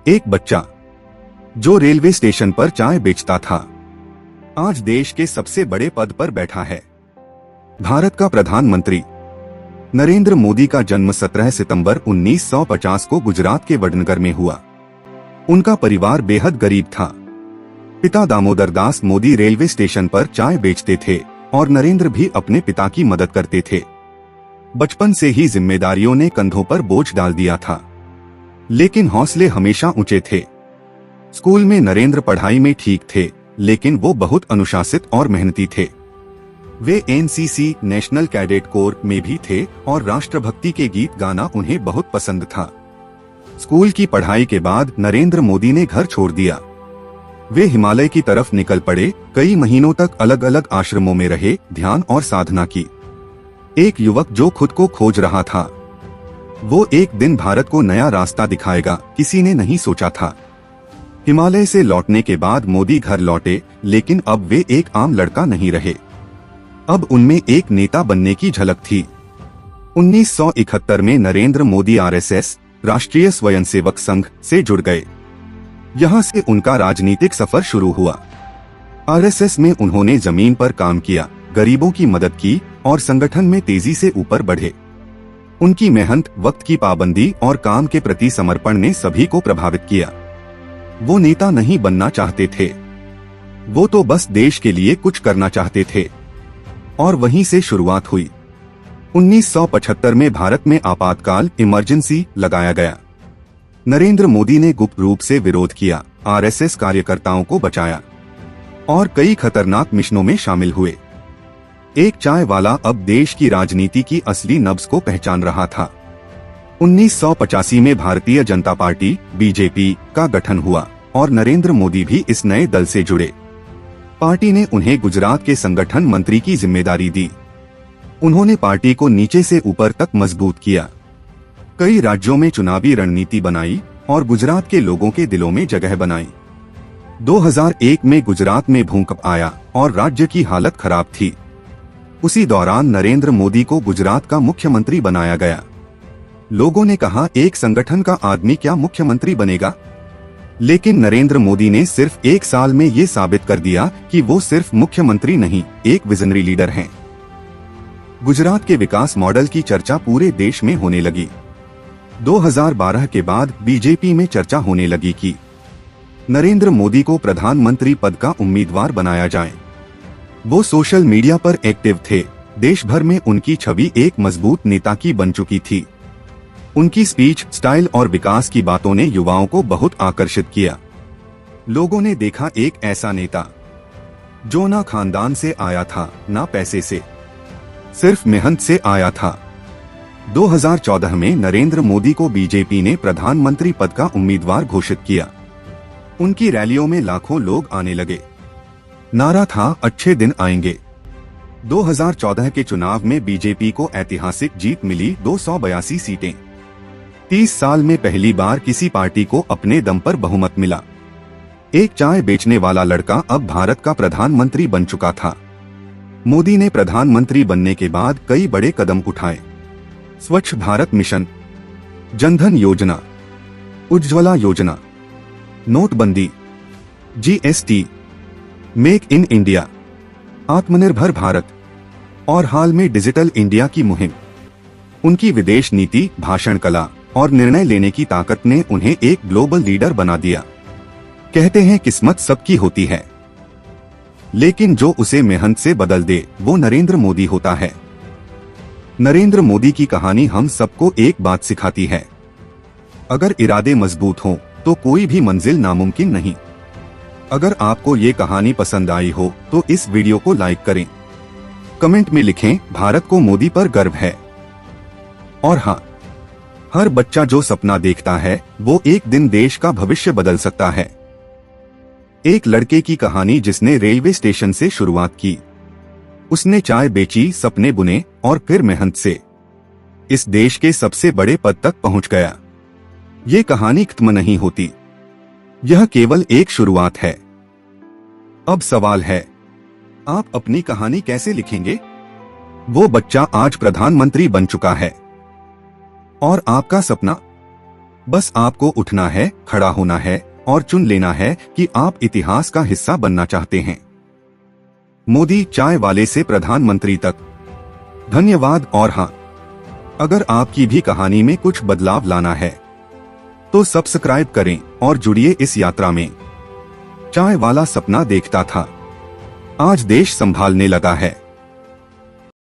एक बच्चा जो रेलवे स्टेशन पर चाय बेचता था, आज देश के सबसे बड़े पद पर बैठा है। भारत का प्रधानमंत्री नरेंद्र मोदी का जन्म 17 सितंबर 1950 को गुजरात के वडनगर में हुआ। उनका परिवार बेहद गरीब था। पिता दामोदर दास मोदी रेलवे स्टेशन पर चाय बेचते थे और नरेंद्र भी अपने पिता की मदद करते थे। बचपन से ही जिम्मेदारियों ने कंधों पर बोझ डाल दिया था, लेकिन हौसले हमेशा ऊंचे थे। स्कूल में नरेंद्र पढ़ाई में ठीक थे, लेकिन वो बहुत अनुशासित और मेहनती थे। वे एनसीसी नेशनल कैडेट कोर में भी थे और राष्ट्रभक्ति के गीत गाना उन्हें बहुत पसंद था। स्कूल की पढ़ाई के बाद नरेंद्र मोदी ने घर छोड़ दिया। वे हिमालय की तरफ निकल पड़े। कई महीनों तक अलग अलग आश्रमों में रहे, ध्यान और साधना की। एक युवक जो खुद को खोज रहा था, वो एक दिन भारत को नया रास्ता दिखाएगा, किसी ने नहीं सोचा था। हिमालय से लौटने के बाद मोदी घर लौटे, लेकिन अब वे एक आम लड़का नहीं रहे। अब उनमें एक नेता बनने की झलक थी। 1971 में नरेंद्र मोदी आरएसएस राष्ट्रीय स्वयंसेवक संघ से जुड़ गए। यहाँ से उनका राजनीतिक सफर शुरू हुआ। आरएसएस में उन्होंने जमीन पर काम किया, गरीबों की मदद की और संगठन में तेजी से ऊपर बढ़े। उनकी मेहनत, वक्त की पाबंदी और काम के प्रति समर्पण ने सभी को प्रभावित किया। वो नेता नहीं बनना चाहते थे, वो तो बस देश के लिए कुछ करना चाहते थे। और वहीं से शुरुआत हुई। 1975 में भारत में आपातकाल इमरजेंसी लगाया गया। नरेंद्र मोदी ने गुप्त रूप से विरोध किया, आरएसएस कार्यकर्ताओं को बचाया और कई खतरनाक मिशनों में शामिल हुए। एक चाय वाला अब देश की राजनीति की असली नब्ज को पहचान रहा था। 1985 में भारतीय जनता पार्टी बीजेपी का गठन हुआ और नरेंद्र मोदी भी इस नए दल से जुड़े। पार्टी ने उन्हें गुजरात के संगठन मंत्री की जिम्मेदारी दी। उन्होंने पार्टी को नीचे से ऊपर तक मजबूत किया। कई राज्यों में चुनावी रणनीति बनाई और गुजरात के लोगों के दिलों में जगह बनाई। 2001 में गुजरात में भूकंप आया और राज्य की हालत खराब थी। उसी दौरान नरेंद्र मोदी को गुजरात का मुख्यमंत्री बनाया गया। लोगों ने कहा, एक संगठन का आदमी क्या मुख्यमंत्री बनेगा? लेकिन नरेंद्र मोदी ने सिर्फ एक साल में ये साबित कर दिया कि वो सिर्फ मुख्यमंत्री नहीं, एक विजनरी लीडर हैं। गुजरात के विकास मॉडल की चर्चा पूरे देश में होने लगी। 2012 के बाद बीजेपी में चर्चा होने लगी कि नरेंद्र मोदी को प्रधानमंत्री पद का उम्मीदवार बनाया जाए। वो सोशल मीडिया पर एक्टिव थे। देश भर में उनकी छवि एक मजबूत नेता की बन चुकी थी। उनकी स्पीच, स्टाइल और विकास की बातों ने युवाओं को बहुत आकर्षित किया। लोगों ने देखा एक ऐसा नेता जो ना खानदान से आया था, ना पैसे से, सिर्फ मेहनत से आया था। 2014 में नरेंद्र मोदी को बीजेपी ने प्रधानमंत्री पद का उम्मीदवार घोषित किया। उनकी रैलियों में लाखों लोग आने लगे। नारा था, अच्छे दिन आएंगे। 2014 के चुनाव में बीजेपी को ऐतिहासिक जीत मिली, 282 सीटें। 30 साल में पहली बार किसी पार्टी को अपने दम पर बहुमत मिला। एक चाय बेचने वाला लड़का अब भारत का प्रधानमंत्री बन चुका था। मोदी ने प्रधानमंत्री बनने के बाद कई बड़े कदम उठाए। स्वच्छ भारत मिशन, जनधन योजना, उज्ज्वला योजना, नोटबंदी, जीएसटी, मेक इन इंडिया, आत्मनिर्भर भारत और हाल में डिजिटल इंडिया की मुहिम। उनकी विदेश नीति, भाषण कला और निर्णय लेने की ताकत ने उन्हें एक ग्लोबल लीडर बना दिया। कहते हैं किस्मत सबकी होती है, लेकिन जो उसे मेहनत से बदल दे वो नरेंद्र मोदी होता है। नरेंद्र मोदी की कहानी हम सबको एक बात सिखाती है, अगर इरादे मजबूत हों तो कोई भी मंजिल नामुमकिन नहीं। अगर आपको ये कहानी पसंद आई हो तो इस वीडियो को लाइक करें, कमेंट में लिखें, भारत को मोदी पर गर्व है। और हाँ, हर बच्चा जो सपना देखता है वो एक दिन देश का भविष्य बदल सकता है। एक लड़के की कहानी जिसने रेलवे स्टेशन से शुरुआत की। उसने चाय बेची, सपने बुने और फिर मेहनत से इस देश के सबसे बड़े पद तक पहुंच गया। ये कहानी खत्म नहीं होती, यह केवल एक शुरुआत है। अब सवाल है, आप अपनी कहानी कैसे लिखेंगे? वो बच्चा आज प्रधानमंत्री बन चुका है। और आपका सपना? बस आपको उठना है, खड़ा होना है और चुन लेना है कि आप इतिहास का हिस्सा बनना चाहते हैं। मोदी चाय वाले से प्रधानमंत्री तक, धन्यवाद। और हाँ, अगर आपकी भी कहानी में कुछ बदलाव लाना है तो सब्सक्राइब करें और जुड़िए इस यात्रा में। चाय वाला सपना देखता था, आज देश संभालने लगा है।